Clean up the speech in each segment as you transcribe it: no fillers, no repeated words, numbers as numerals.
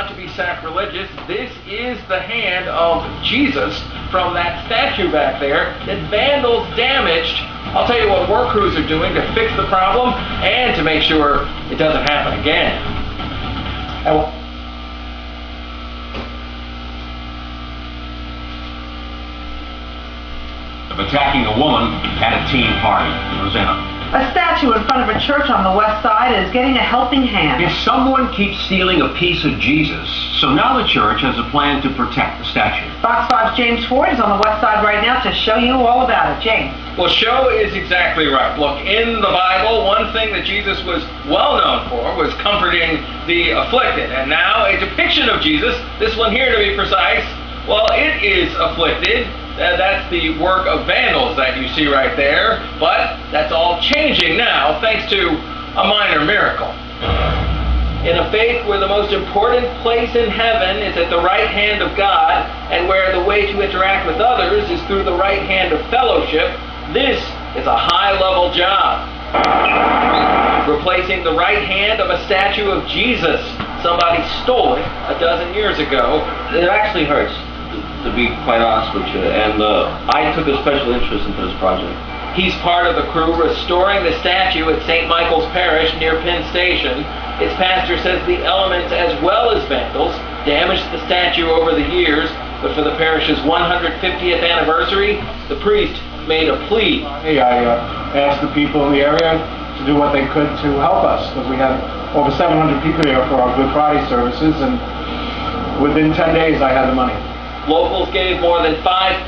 not to be sacrilegious, this is the hand of Jesus from that statue back there that vandals damaged. I'll tell you what work crews are doing to fix the problem and to make sure it doesn't happen again. Of attacking a woman at a teen party. Rosanna. A statue in front of a church on the west side is getting a helping hand. If someone keeps stealing a piece of Jesus, so now the church has a plan to protect the statue. Fox 5's James Ford is on the west side right now to show you all about it. James. Well, show is exactly right. Look, in the Bible, one thing that Jesus was well known for was comforting the afflicted. And now a depiction of Jesus, this one here to be precise, well, it is afflicted. That's the work of vandals that you see right there, but that's all changing now thanks to a minor miracle. In a faith where the most important place in heaven is at the right hand of God, and where the way to interact with others is through the right hand of fellowship, this is a high-level job. Replacing the right hand of a statue of Jesus. Somebody stole it a dozen years ago. It actually hurts, to be quite honest with you, and I took a special interest into this project. He's part of the crew restoring the statue at St. Michael's Parish near Penn Station. Its pastor says the elements, as well as vandals, damaged the statue over the years, but for the parish's 150th anniversary, the priest made a plea. Hey, I asked the people in the area to do what they could to help us, because we had over 700 people here for our Good Friday services, and within 10 days I had the money. Locals gave more than $5,000,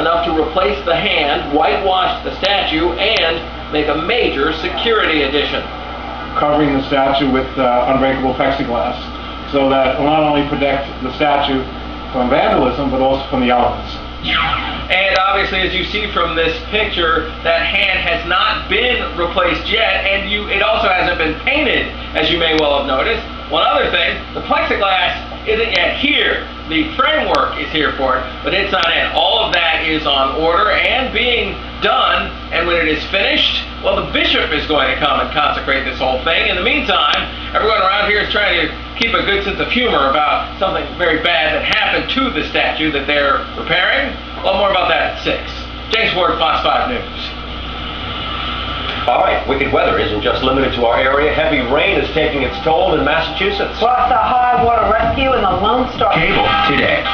enough to replace the hand, whitewash the statue, and make a major security addition. Covering the statue with unbreakable plexiglass, so that will not only protect the statue from vandalism, but also from the elements. And obviously, as you see from this picture, that hand has not been replaced yet, and it also hasn't been painted, as you may well have noticed. One other thing, the plexiglass isn't yet here. The framework is here for it, but it's not in. All of that is on order and being done, and when it is finished, well, the bishop is going to come and consecrate this whole thing. In the meantime, everyone around here is trying to keep a good sense of humor about something very bad that happened to the statue that they're repairing. A lot more about that at 6. James Ford, Fox 5 News. All right, wicked weather isn't just limited to our area. Heavy rain is taking its toll in Massachusetts. Plus the high water rescue in the Lone Star. Cable today.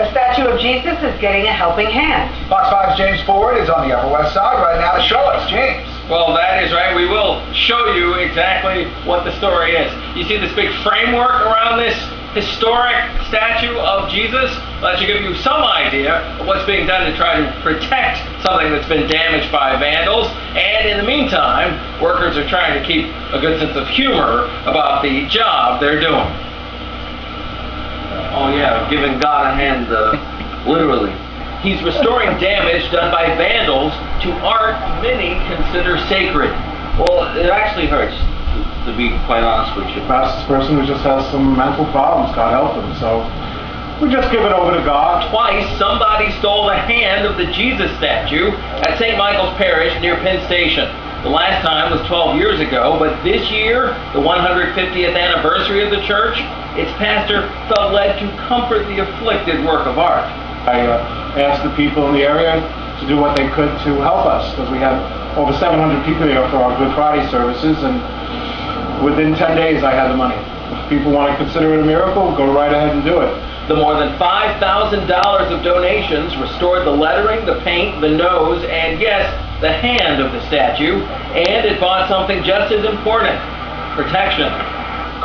A statue of Jesus is getting a helping hand. Fox 5's James Ford is on the Upper West Side right now to show us. James. Well, that is right. We will show you exactly what the story is. You see this big framework around this historic statue of Jesus? That should give you some idea of what's being done to try to protect something that's been damaged by vandals. And in the meantime, workers are trying to keep a good sense of humor about the job they're doing. Oh yeah, giving God a hand, literally. He's restoring damage done by vandals to art many consider sacred. Well, it actually hurts, to be quite honest with you. That's this person who just has some mental problems, God help him, so we just give it over to God. Twice, somebody stole the hand of the Jesus statue at St. Michael's Parish near Penn Station. The last time was 12 years ago, but this year, the 150th anniversary of the church, its pastor felt led to comfort the afflicted work of art. I asked the people in the area to do what they could to help us, because we had over 700 people here for our Good Friday services, and within 10 days I had the money. If people want to consider it a miracle, go right ahead and do it. The more than $5,000 of donations restored the lettering, the paint, the nose, and yes, the hand of the statue, and it bought something just as important: protection.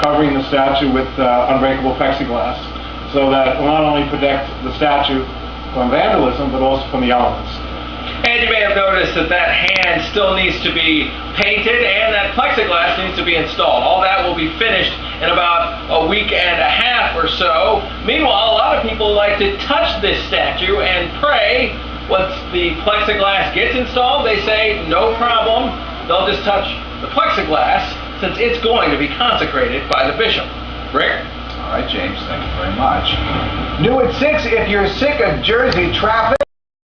Covering the statue with unbreakable plexiglass, so that will not only protect the statue from vandalism, but also from the elements. And you may have noticed that that hand still needs to be painted, and that plexiglass needs to be installed. All that will be finished in about a week and a half or so. Meanwhile, a lot of people like to touch this statue and pray. Once the plexiglass gets installed, they say no problem. They'll just touch the plexiglass, since it's going to be consecrated by the bishop. Rick? All right, James, thank you very much. New at 6, if you're sick of Jersey traffic.